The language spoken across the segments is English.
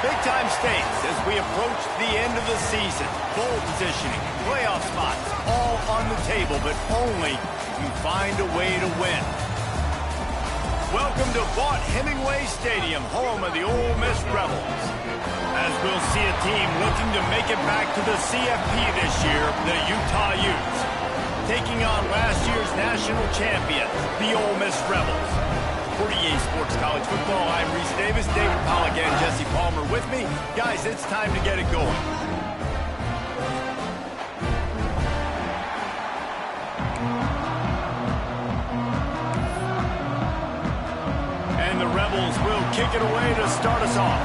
Big-time stakes as we approach the end of the season. Bowl positioning, playoff spots, all on the table, but only if you find a way to win. Welcome to Vaught-Hemingway Stadium, home of the Ole Miss Rebels. As we'll see a team looking to make it back to the CFP this year, the Utah Utes, taking on last year's national champions, the Ole Miss Rebels. For EA Sports College Football, I'm Reese Davis, David Pollack, and Jesse Palmer with me. Guys, it's time to get it going. And the Rebels will kick it away to start us off.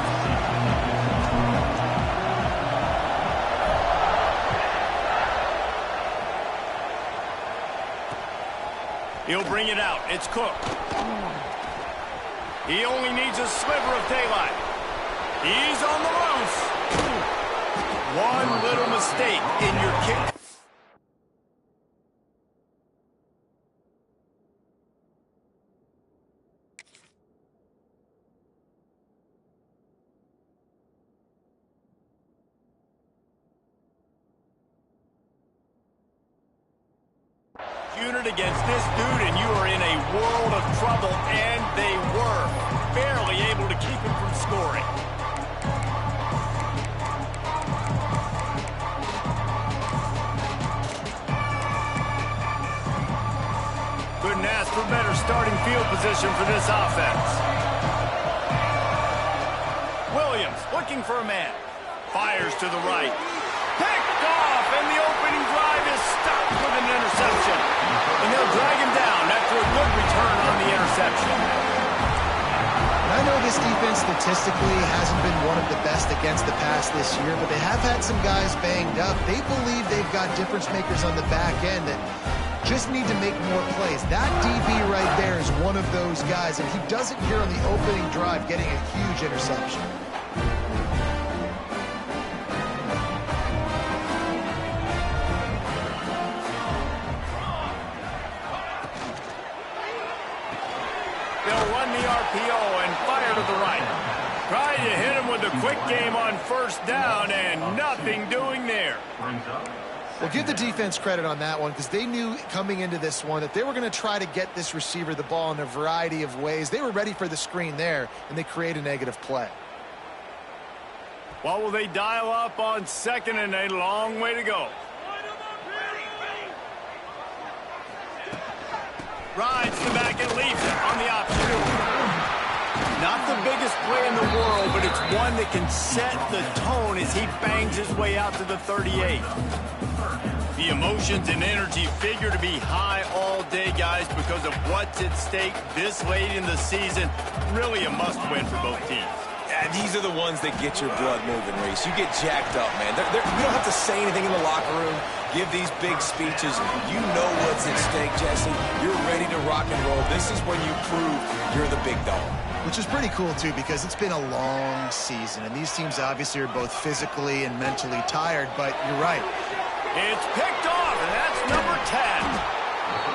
He'll bring it out. It's Cook. He only needs a sliver of daylight. He's on the loose. One little mistake in your kick. Unit against this dude, and you are in a world of trouble, and they were barely able to keep him from scoring. Couldn't ask for better starting field position for this offense. Williams looking for a man. Fires to the right. Picked off, and the opening drive is stopped with an interception. And they'll drag him down after a good return on the interception. I know this defense statistically hasn't been one of the best against the pass this year, but they have had some guys banged up. They believe they've got difference makers on the back end that just need to make more plays. That DB right there is one of those guys, and he does it here on the opening drive, getting a huge interception. They'll run the RPO and fire to the right. Trying to hit him with a quick game on first down, and nothing doing there. Well, give the defense credit on that one, because they knew coming into this one that they were going to try to get this receiver the ball in a variety of ways. They were ready for the screen there, and they create a negative play. What will they dial up on second and a long way to go? Rides the back and leaves it on the option. Not the biggest play in the world, but it's one that can set the tone as he bangs his way out to the 38. The emotions and energy figure to be high all day, guys, because of what's at stake this late in the season. Really a must-win for both teams. Yeah, these are the ones that get your blood moving, Reese. You get jacked up, man. You don't have to say anything in the locker room. Give these big speeches. You know what's at stake, Jesse. You're ready to rock and roll. This is when you prove you're the big dog. Which is pretty cool, too, because it's been a long season, and these teams obviously are both physically and mentally tired, but you're right. It's picked off, and that's number 10.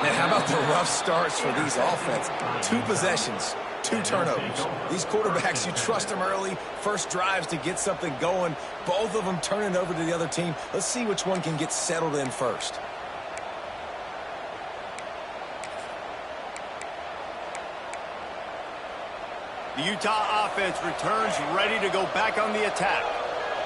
Man, how about the rough starts for these offense? 2 possessions, 2 turnovers. These quarterbacks, you trust them early, first drives to get something going. Both of them turn it over to the other team. Let's see which one can get settled in first. The Utah offense returns ready to go back on the attack.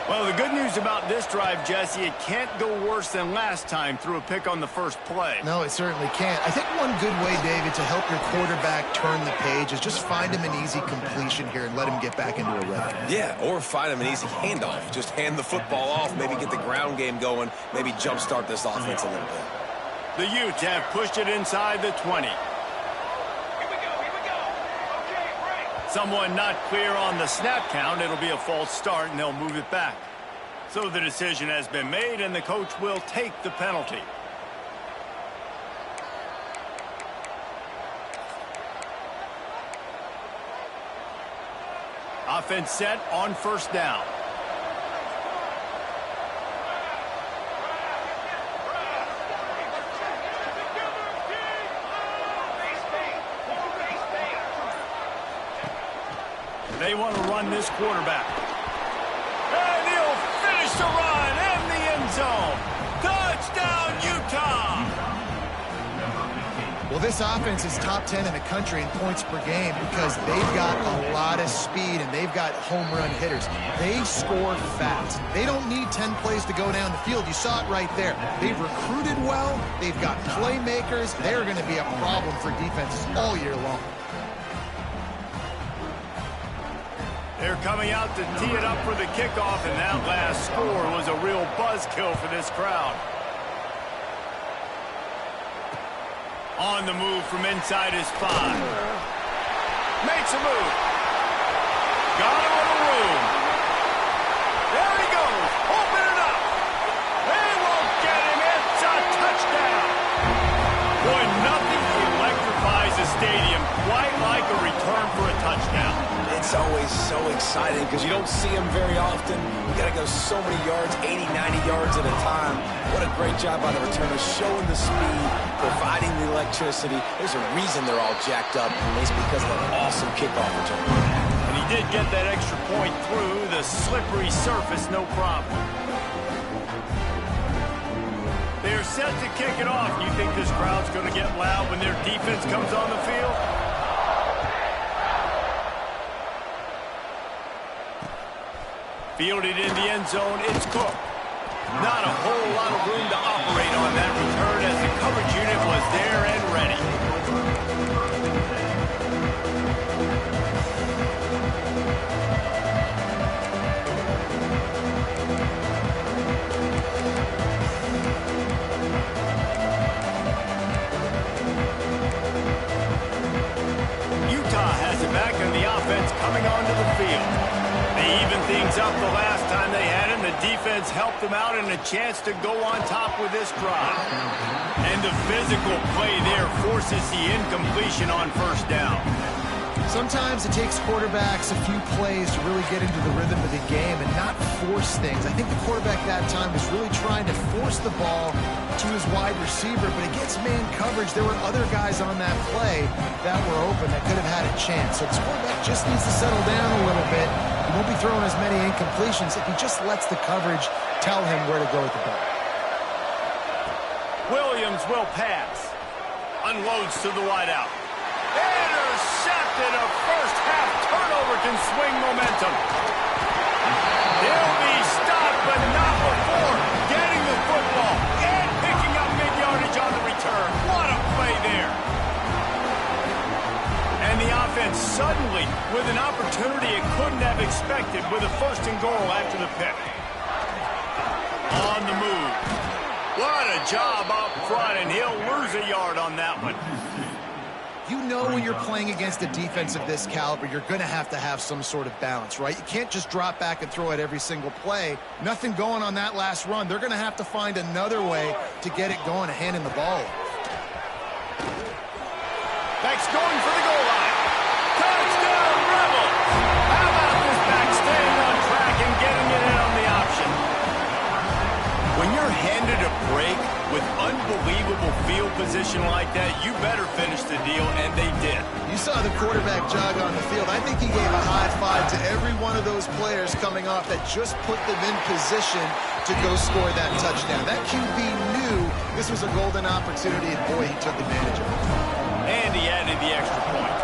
Well, the good news about this drive, Jesse, it can't go worse than last time through a pick on the first play. No, it certainly can't. I think one good way, David, to help your quarterback turn the page is just find him an easy completion here and let him get back into a rhythm. Yeah, or find him an easy handoff. Just hand the football off, maybe get the ground game going, maybe jumpstart this offense a little bit. The Utes have pushed it inside the 20. Someone not clear on the snap count. It'll be a false start, and they'll move it back. So the decision has been made, and the coach will take the penalty. Offense set on first down. They want to run this quarterback. Makes a run in the end zone. Touchdown, Utah! Well, this offense is top 10 in the country in points per game because they've got a lot of speed and they've got home run hitters. They score fast. They don't need 10 plays to go down the field. You saw it right there. They've recruited well. They've got playmakers. They're going to be a problem for defenses all year long. They're coming out to tee it up for the kickoff, and that last score was a real buzzkill for this crowd. On the move from inside his 5. Makes a move. Got a little room. There he goes. Open it up. They won't get him. It's a touchdown. Boy, nothing electrifies a stadium quite like a return for a touchdown. It's always so exciting because you don't see them very often. You got to go so many yards, 80, 90 yards at a time. What a great job by the returners, showing the speed, providing the electricity. There's a reason they're all jacked up, and it's because of an awesome kickoff return. And he did get that extra point through the slippery surface, no problem. They're set to kick it off. You think this crowd's going to get loud when their defense comes on the field? Fielded in the end zone, it's Cook. Not a whole lot of room to operate on that return as the coverage unit was there and ready. Utah has it back on the offense coming onto the field. They evened things up the last time they had him. The defense helped them out and a chance to go on top with this drive. And the physical play there forces the incompletion on first down. Sometimes it takes quarterbacks a few plays to really get into the rhythm of the game and not force things. I think the quarterback that time was really trying to force the ball to his wide receiver, but against man coverage, there were other guys on that play that were open that could have had a chance. So this quarterback just needs to settle down a little bit. He won't be throwing as many incompletions if he just lets the coverage tell him where to go with the ball. Williams will pass. Unloads to the wideout. Intercepted. A first-half turnover can swing momentum. He'll be stopped, but not before getting the football and picking up mid-yardage on the return. What a play there. And the offense suddenly with an opportunity it couldn't have expected with a first and goal after the pick. On the move. What a job up front, and he'll lose a yard on that one. You know when you're playing against a defense of this caliber, you're going to have some sort of balance, right? You can't just drop back and throw it every single play. Nothing going on that last run. They're going to have to find another way to get it going and handing the ball off. Back's going for the goal line. Touchdown, Rebels! How about this back staying on track and getting it in on the option? When you're handed a break with unbelievable field position like that, you better finish the deal, and they did. You saw the quarterback jog on the field. I think he gave a high five to every one of those players coming off that just put them in position to go score that touchdown. That QB knew this was a golden opportunity, and boy, he took advantage of it. And he added the extra point.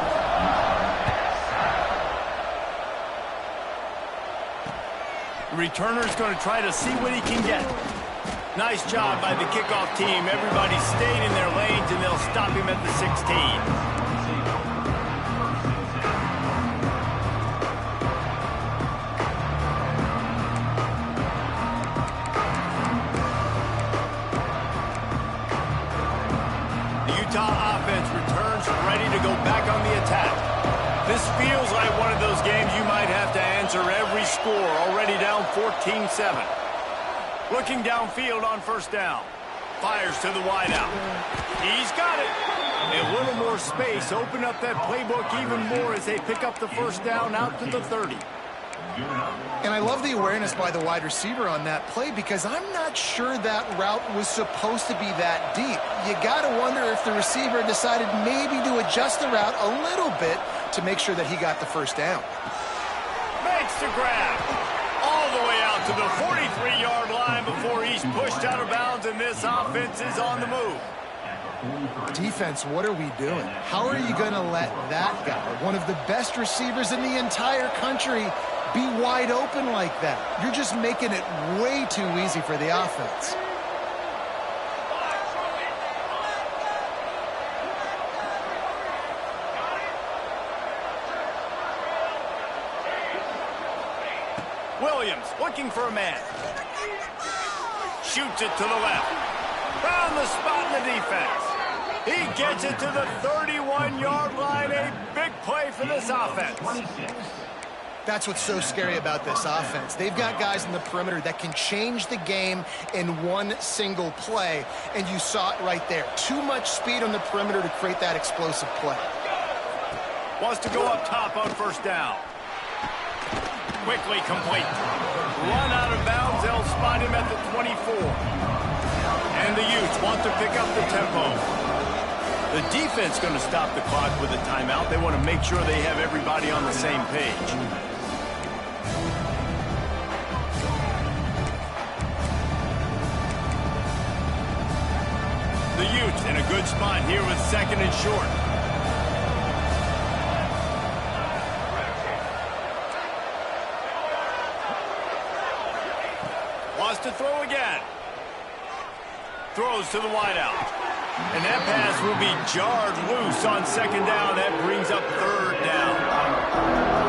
The returner's going to try to see what he can get. Nice job by the kickoff team. Everybody stayed in their lanes, and they'll stop him at the 16. Utah offense returns ready to go back on the attack. This feels like one of those games you might have to answer every score. Already down 14-7. Looking downfield on first down. Fires to the wideout. He's got it. A little more space. Open up that playbook even more as they pick up the first down out to the 30. And I love the awareness by the wide receiver on that play because I'm not sure that route was supposed to be that deep. You got to wonder if the receiver decided maybe to adjust the route a little bit to make sure that he got the first down. Makes the grab. All the way out out to the 43-yard line before he's pushed out of bounds, and this offense is on the move. Defense, what are we doing? How are you going to let that guy, one of the best receivers in the entire country, be wide open like that? You're just making it way too easy for the offense. Williams looking for a man. Shoots it to the left. Found the spot in the defense. He gets it to the 31-yard line. A big play for this offense. That's what's so scary about this offense. They've got guys in the perimeter that can change the game in one single play, and you saw it right there. Too much speed on the perimeter to create that explosive play. Wants to go up top on first down. Quickly complete. Run out of bounds. They'll spot him at the 24. And the Utes want to pick up the tempo. The defense going to stop the clock with a timeout. They want to make sure they have everybody on the same page. The Utes in a good spot here with second and short. Wants to throw again. Throws to the wideout. And that pass will be jarred loose on second down. That brings up third down.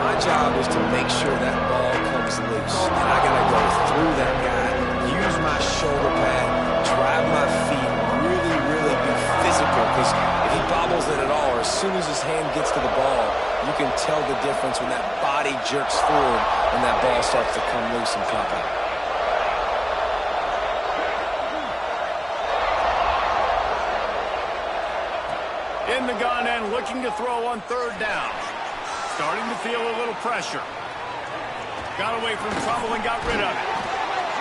My job is to make sure that ball comes loose. And I got to go through that guy, use my shoulder pad, drive my feet, really be physical. Because if he bobbles it at all, or as soon as his hand gets to the ball, you can tell the difference when that body jerks forward and that ball starts to come loose and pop out. In the gun and looking to throw on third down. Starting to feel a little pressure. Got away from trouble and got rid of it.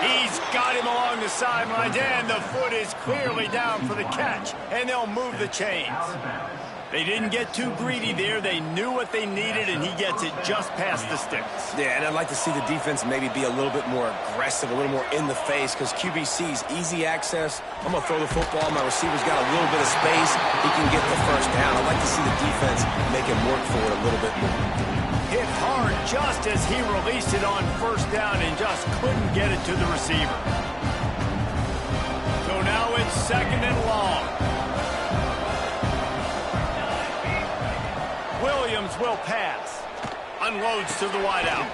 He's got him along the sidelines, and the foot is clearly down for the catch, and they'll move the chains. They didn't get too greedy there. They knew what they needed, and he gets it just past the sticks. Yeah, and I'd like to see the defense maybe be a little bit more aggressive, a little more in the face, because QBC's easy access. I'm going to throw the football. My receiver's got a little bit of space. He can get the first down. I'd like to see the defense make him work for it a little bit more. Hit hard just as he released it on first down and just couldn't get it to the receiver. So now it's second and long. Williams will pass. Unloads to the wideout.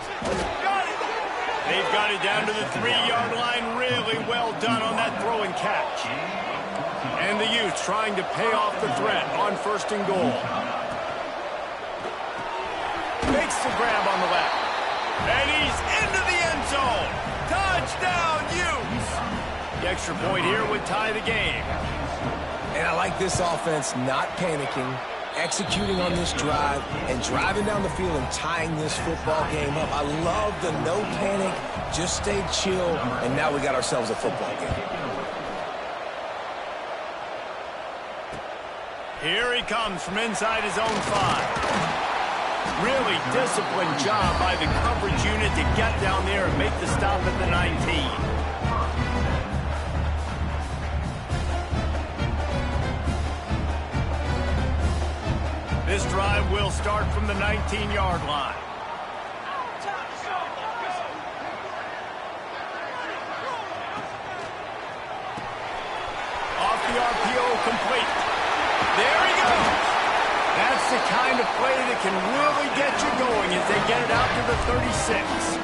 They've got it down to the 3-yard line. Really well done on that throw and catch. And the Utes trying to pay off the threat on first and goal. Makes the grab on the left. And he's into the end zone. Touchdown, Utes. The extra point here would tie the game. And I like this offense not panicking, executing on this drive, and driving down the field and tying this football game up. I love the no panic, just stay chill, and now we got ourselves a football game. Here he comes from inside his own 5. Really disciplined job by the coverage unit to get down there and make the stop at the 19. This drive will start from the 19-yard line. Off the RPO, complete. There he goes. That's the kind of play that can really get you going as they get it out to the 36.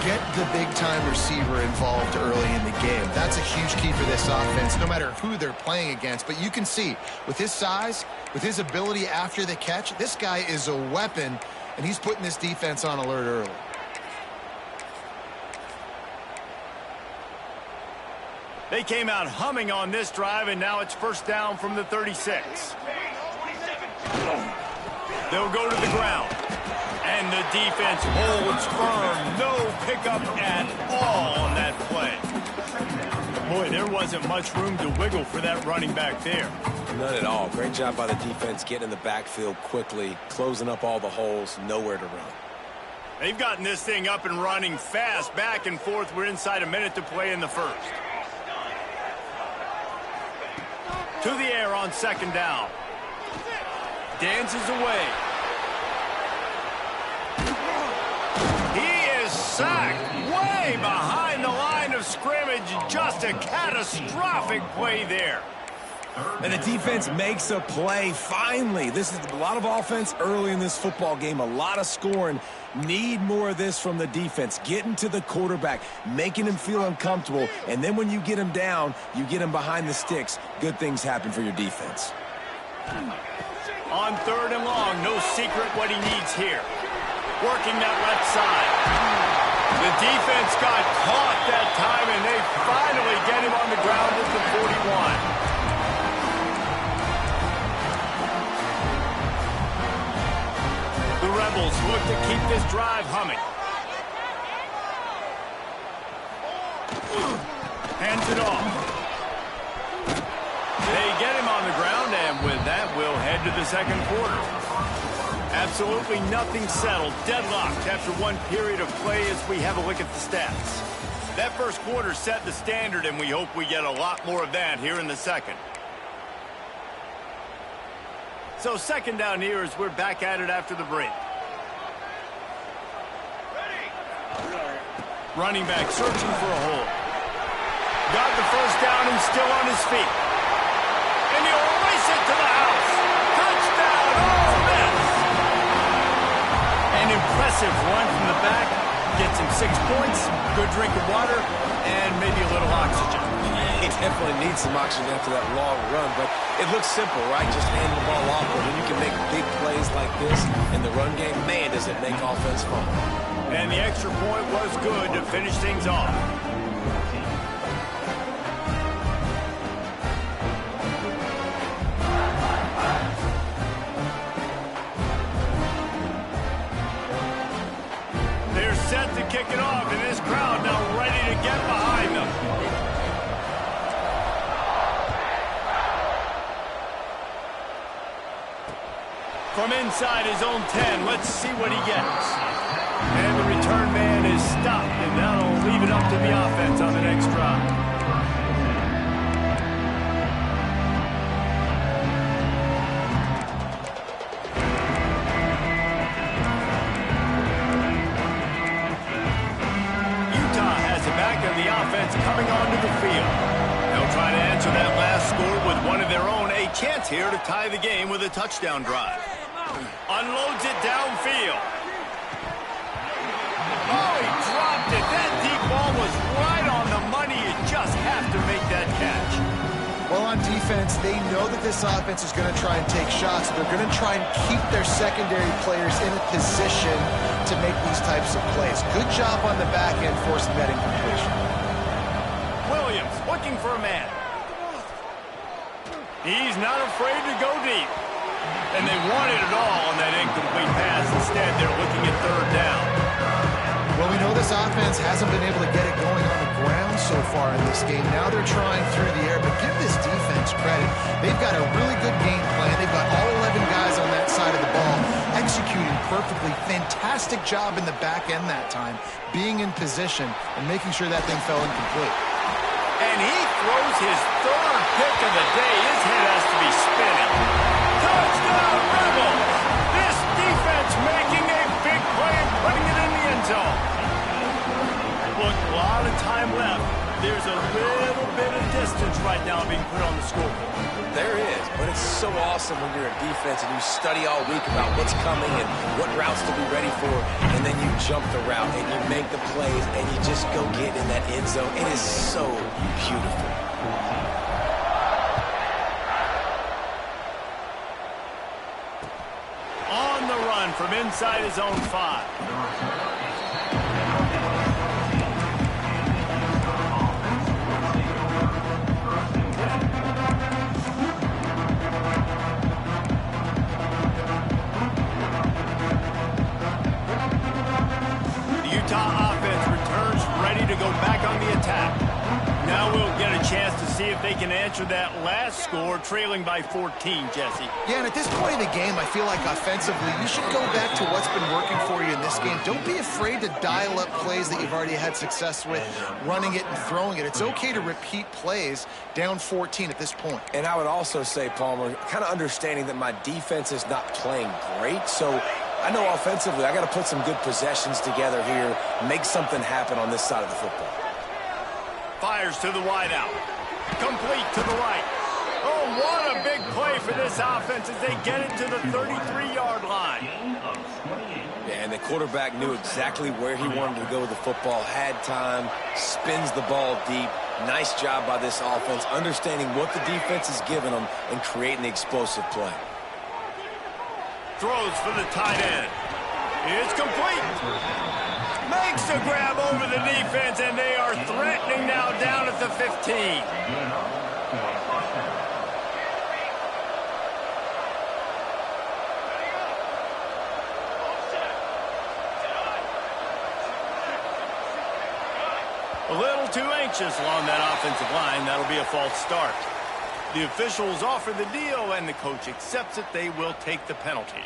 Get the big-time receiver involved early in the game. That's a huge key for this offense, no matter who they're playing against. But you can see, with his size, with his ability after the catch, this guy is a weapon, and he's putting this defense on alert early. They came out humming on this drive, and now it's first down from the 36. They'll go to the ground. And the defense holds firm. No pickup at all on that play. Boy, there wasn't much room to wiggle for that running back there. None at all. Great job by the defense getting in the backfield quickly, closing up all the holes, nowhere to run. They've gotten this thing up and running fast, back and forth. We're inside a minute to play in the first. To the air on second down. Dances away. He is sacked way behind the line of scrimmage. Just a catastrophic play there. And the defense makes a play, finally. This is a lot of offense early in this football game, a lot of scoring. Need more of this from the defense. Getting to the quarterback, making him feel uncomfortable, and then when you get him down, you get him behind the sticks. Good things happen for your defense. On third and long, no secret what he needs here. Working that left side. The defense got caught that time, and they finally get him on the ground at the 41. The Rebels look to keep this drive humming. Hands it off. They get him on the ground, and with that, we'll head to the second quarter. Absolutely nothing settled. Deadlocked after one period of play as we have a look at the stats. That first quarter set the standard, and we hope we get a lot more of that here in the second. So second down here as we're back at it after the break. Running back searching for a hole. Got the first down and still on his feet. And he'll race it to the house. Touchdown, Ole Miss. An impressive run from the back. Gets him 6 points, good drink of water, and maybe a little oxygen. He definitely needs some oxygen after that long run, but it looks simple, right? Just hand the ball off, but when you can make big plays like this in the run game, man, does it make offense fun. And the extra point was good to finish things off. They're set to kick it off, and this crowd now ready to get behind them. From inside his own 10, let's see what he gets. And the return man is stopped, and that'll leave it up to the offense on the next drive. Utah has it back, and the offense coming onto the field. They'll try to answer that last score with one of their own. A chance here to tie the game with a touchdown drive. Unloads it downfield. Oh, he dropped it. That deep ball was right on the money. You just have to make that catch. Well, on defense, they know that this offense is going to try and take shots. They're going to try and keep their secondary players in a position to make these types of plays. Good job on the back end forcing that incompletion. Williams looking for a man. He's not afraid to go deep. And they wanted it all on that incomplete pass. Instead, they're looking at third down. Well, we know this offense hasn't been able to get it going on the ground so far in this game. Now they're trying through the air, but give this defense credit. They've got a really good game plan. They've got all 11 guys on that side of the ball executing perfectly. Fantastic job in the back end that time, being in position and making sure that thing fell incomplete. And he throws his third pick of the day. His head has to be spinning. Touchdown, Rebels! This defense making a big play and putting it in the end zone. Look, a lot of time left. There's a little bit of distance right now being put on the scoreboard. There is, but it's so awesome when you're a defense and you study all week about what's coming and what routes to be ready for, and then you jump the route and you make the plays and you just go get in that end zone. It is so beautiful. On the run from inside his own 5. Utah offense returns ready to go back on the attack. Now we'll get a chance to see if they they can answer that last score, trailing by 14, Jesse. Yeah, and at this point in the game, I feel like offensively, you should go back to what's been working for you in this game. Don't be afraid to dial up plays that you've already had success with, running it and throwing it. It's okay to repeat plays down 14 at this point. And I would also say, Palmer, kind of understanding that my defense is not playing great, so I know offensively I got to put some good possessions together here, make something happen on this side of the football. Fires to the wideout. Complete to the right. Oh, what a big play for this offense as they get it to the 33-yard line. Yeah, and the quarterback knew exactly where he wanted to go with the football, had time, spins the ball deep. Nice job by this offense, understanding what the defense is giving them and creating the explosive play. Throws for the tight end. It's complete. Makes the grab over the defense, and they are threatening now down at the 15. A little too anxious along that offensive line. That'll be a false start. The officials offer the deal, and the coach accepts it. They will take the penalty.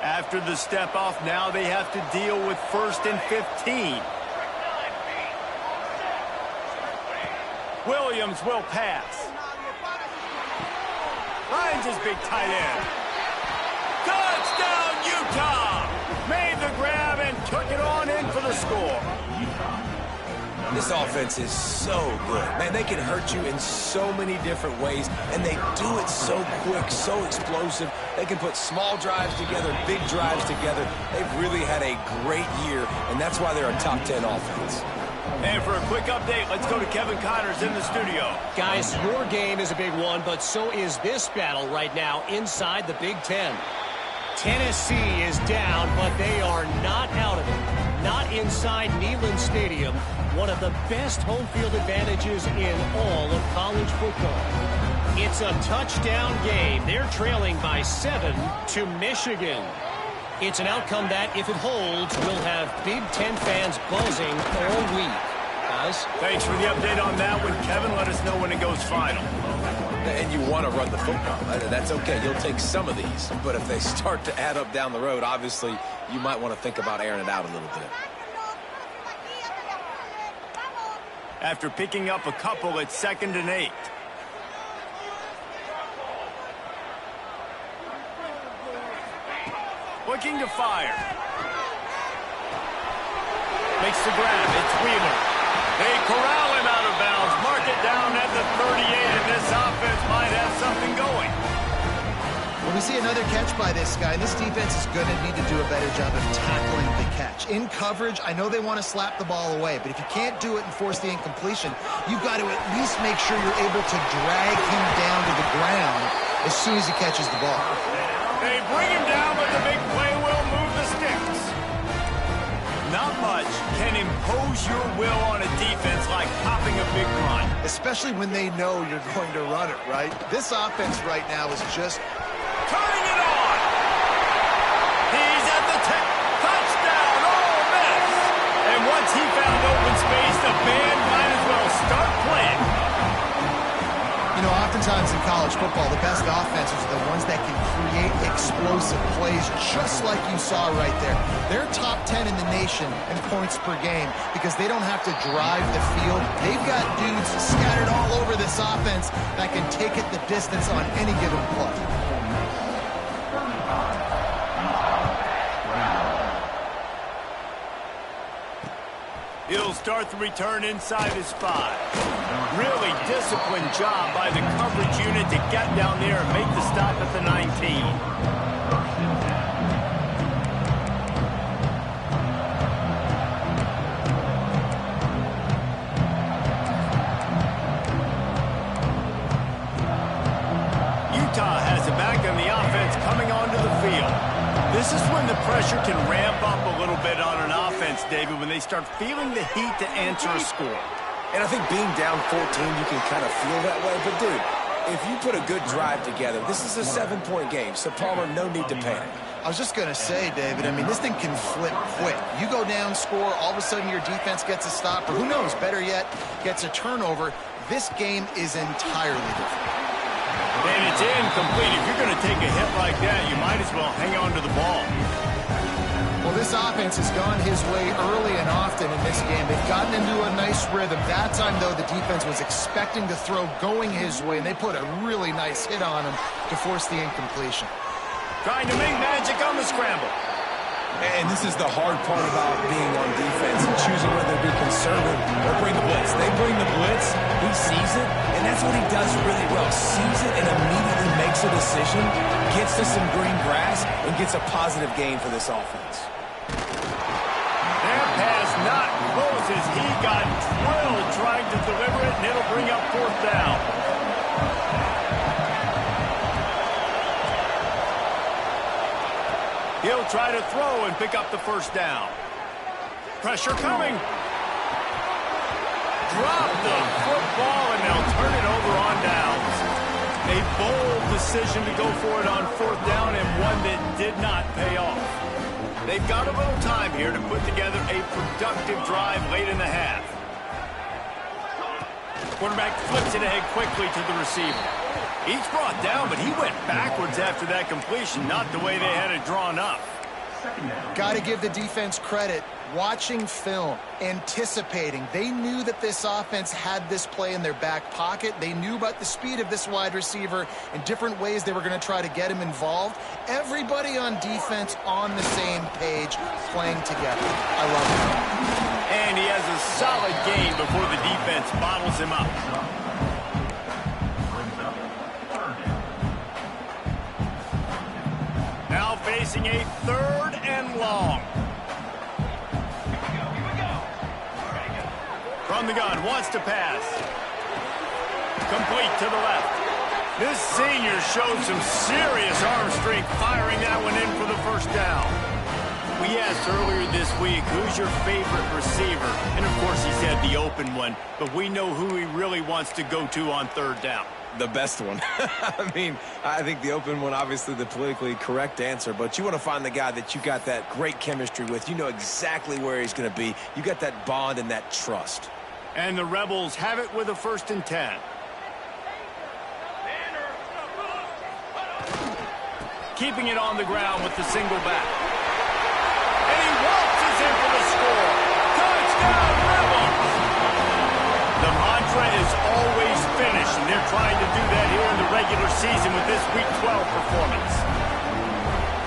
After the step off, now they have to deal with 1st and 15. Williams will pass. Finds his big tight end. Touchdown, Utah! Made the grab and took it on in for the score. This offense is so good. Man, they can hurt you in so many different ways, and they do it so quick, so explosive. They can put small drives together, big drives together. They've really had a great year, and that's why they're a top 10 offense. And for a quick update, let's go to Kevin Connors in the studio. Guys, your game is a big one, but so is this battle right now inside the Big Ten. Tennessee is down, but they are not out of it. Not inside Neyland Stadium, one of the best home field advantages in all of college football. It's a touchdown game. They're trailing by 7 to Michigan. It's an outcome that, if it holds, will have Big Ten fans buzzing all week. Guys? Thanks for the update on that one, Kevin. Let us know when it goes final. And you want to run the football. That's okay. You'll take some of these. But if they start to add up down the road, obviously, you might want to think about airing it out a little bit. After picking up a couple, it's 2nd and 8. Looking to fire. Makes the grab. It's Wheeler. They corral him out of bounds. Mark it down at the 38, and this offense might have something going. When we see another catch by this guy, this defense is going to need to do a better job of tackling the catch. In coverage, I know they want to slap the ball away, but if you can't do it and force the incompletion, you've got to at least make sure you're able to drag him down to the ground as soon as he catches the ball. They bring him down, but the big play will move the sticks. Not much can impose your will on a defense like popping a big run. Especially when they know you're going to run it, right? This offense right now is just turning it on. He's at the touchdown. Oh, miss. And once he found open space, the band might as well start playing. You know, oftentimes in college football, the best offenses are the ones that can create explosive plays, just like you saw right there. They're top 10 in the nation in points per game because they don't have to drive the field. They've got dudes scattered all over this offense that can take it the distance on any given play. He'll start the return inside his 5. Really disciplined job by the coverage unit to get down there and make the stop at the 19. Utah has it back on the offense coming onto the field. This is when the pressure can ramp up a little bit on an offense, David, when they start feeling the heat to answer a score. And I think being down 14, you can kind of feel that way. But, dude, if you put a good drive together, this is a 7-point game, so, Palmer, no need to panic. I was just going to say, David, I mean, this thing can flip quick. You go down, score, all of a sudden your defense gets a stop, or who knows, better yet, gets a turnover. This game is entirely different. And it's incomplete. If you're going to take a hit like that, you might as well hang on to the ball. Well, this offense has gone his way early and often in this game. They've gotten into a nice rhythm. That time, though, the defense was expecting the throw going his way, and they put a really nice hit on him to force the incompletion. Trying to make magic on the scramble. And this is the hard part about being on defense and choosing whether to be conservative or bring the blitz. They bring the blitz, he sees it, and that's what he does really well. Sees it and immediately makes a decision, gets to some green grass, and gets a positive gain for this offense. That pass not close as he got drilled trying to deliver it, and it'll bring up 4th down. He'll try to throw and pick up the 1st down. Pressure coming. Drop the football, and they'll turn it over on downs. A bold decision to go for it on 4th down, and one that did not pay off. They've got a little time here to put together a productive drive late in the half. Quarterback flips it ahead quickly to the receiver. He's brought down, but he went backwards after that completion, not the way they had it drawn up. Got to give the defense credit. Watching film, anticipating. They knew that this offense had this play in their back pocket. They knew about the speed of this wide receiver and different ways they were going to try to get him involved. Everybody on defense on the same page, playing together. I love it. And he has a solid gain before the defense bottles him up. Now facing a 3rd and long. From the gun, wants to pass. Complete to the left. This senior showed some serious arm strength firing that one in for the 1st down. We asked earlier this week, who's your favorite receiver? And of course he said the open one, but we know who he really wants to go to on 3rd down. The best one. I mean, I think the open one, obviously the politically correct answer, but you want to find the guy that you got that great chemistry with. You know exactly where he's going to be. You got that bond and that trust. And the Rebels have it with a 1st and 10. Keeping it on the ground with the single back. And he waltzes in for the score. Touchdown, Rebels! The mantra is always finish, and they're trying to do that here in the regular season with this Week 12 performance.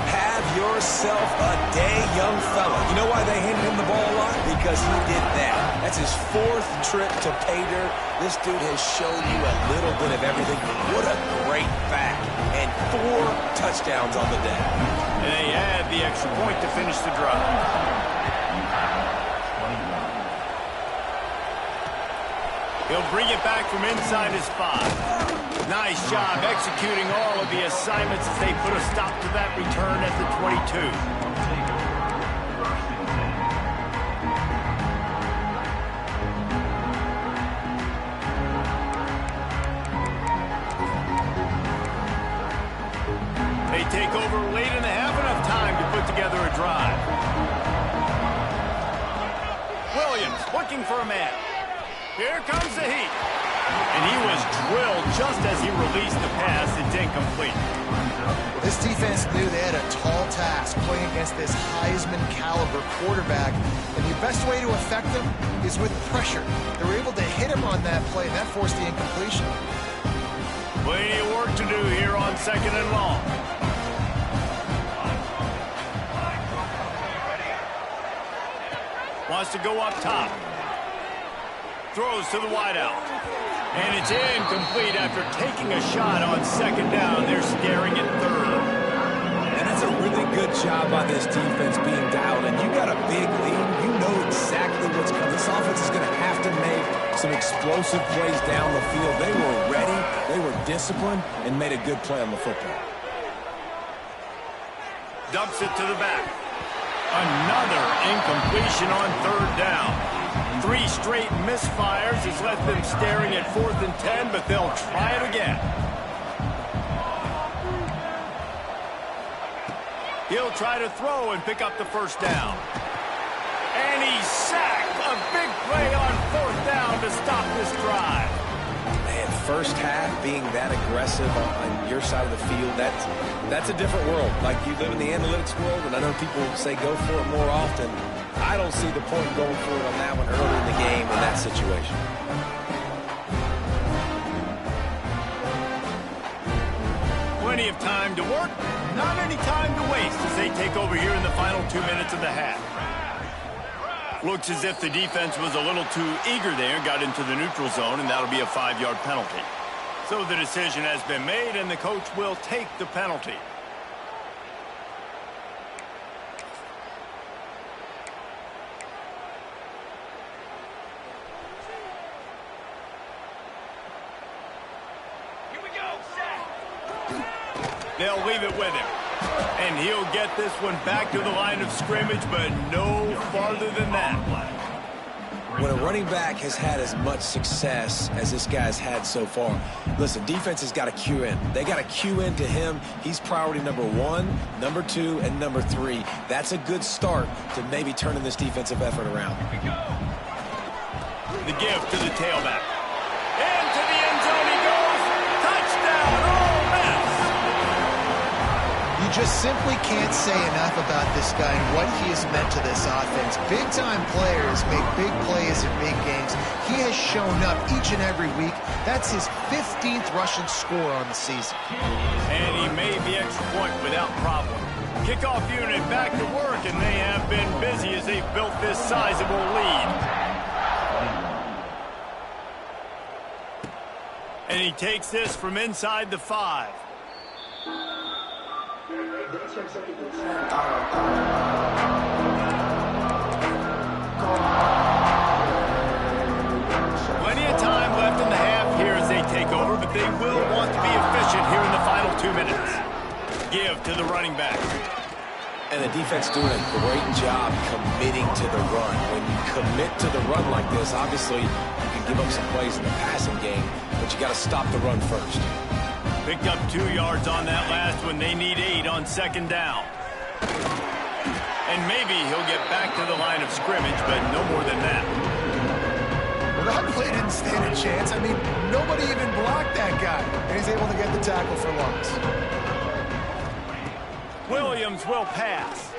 Have yourself a day, young fella. You know why they handed him the ball a lot? Because he did that. That's his 4th trip to pay dirt. This dude has shown you a little bit of everything. What a great back. And 4 touchdowns on the day. And they had the extra point to finish the drive. He'll bring it back from inside his 5. Nice job executing all of the assignments as they put a stop to that return at the 22. They take over late in the half, enough time to put together a drive. Williams looking for a man. Here comes the heat. And he was drilled just as he released the pass. It's incomplete. This defense knew they had a tall task playing against this Heisman caliber quarterback. And the best way to affect them is with pressure. They were able to hit him on that play, and that forced the incompletion. Plenty of work to do here on 2nd and long. Wants to go up top. Throws to the wideout. And it's incomplete after taking a shot on 2nd down. They're staring at 3rd. And that's a really good job by this defense being dialed in. You got a big lead. You know exactly what's coming. This offense is going to have to make some explosive plays down the field. They were ready. They were disciplined and made a good play on the football. Dumps it to the back. Another incompletion on 3rd down. 3 straight misfires has left them staring at 4th and 10, but they'll try it again. He'll try to throw and pick up the first down. And he's sacked. A big play on fourth down to stop this drive. Man, first half being that aggressive on your side of the field, that's a different world. Like, you live in the analytics world, and I know people say go for it more often. I don't see the point going for it on that one early in the game in that situation. Plenty of time to work, not any time to waste as they take over here in the final 2 minutes of the half. Looks as if the defense was a little too eager there, got into the neutral zone, and that'll be a 5-yard penalty. So the decision has been made, and the coach will take the penalty. They'll leave it with him. And he'll get this one back to the line of scrimmage, but no farther than that. When a running back has had as much success as this guy's had so far, listen, defense has got to cue in. They got to cue in to him. He's priority number 1, number 2, and number 3. That's a good start to maybe turning this defensive effort around. The give to the tailback. Into the end zone he goes. Touchdown, Ole Miss. You just simply can't say enough about this guy and what he has meant to this offense. Big-time players make big plays in big games. He has shown up each and every week. That's his 15th rushing score on the season. And he made the extra point without problem. Kickoff unit back to work, and they have been busy as they've built this sizable lead. And he takes this from inside the 5. Plenty of time left in the half here as they take over, but they will want to be efficient here in the final 2 minutes. Give to the running back. And the defense doing a great job committing to the run. When you commit to the run like this, obviously you can give up some plays in the passing game, but you got to stop the run first. Picked up 2 yards on that last one. They need 8 on second down. And maybe he'll get back to the line of scrimmage, but no more than that. Well, that play didn't stand a chance. I mean, nobody even blocked that guy. And he's able to get the tackle for loss. Williams will pass.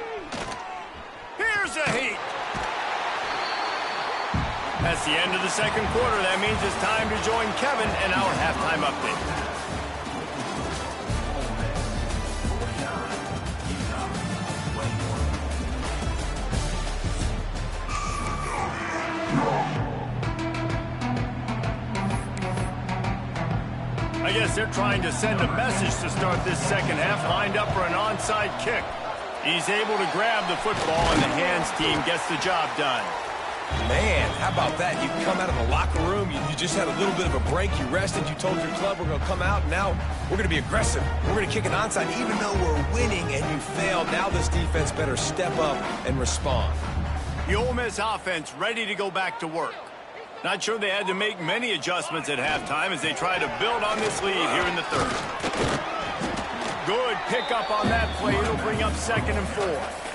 Here's a heat. That's the end of the second quarter. That means it's time to join Kevin in our halftime update. I guess they're trying to send a message to start this second half, lined up for an onside kick. He's able to grab the football, and the hands team gets the job done. Man, how about that? You come out of the locker room, you just had a little bit of a break, you rested, you told your club we're going to come out, and now we're going to be aggressive. We're going to kick an onside, even though we're winning and you failed. Now this defense better step up and respond. The Ole Miss offense ready to go back to work. Not sure they had to make many adjustments at halftime as they try to build on this lead here in the third. Good pickup on that play. It'll bring up 2nd and 4.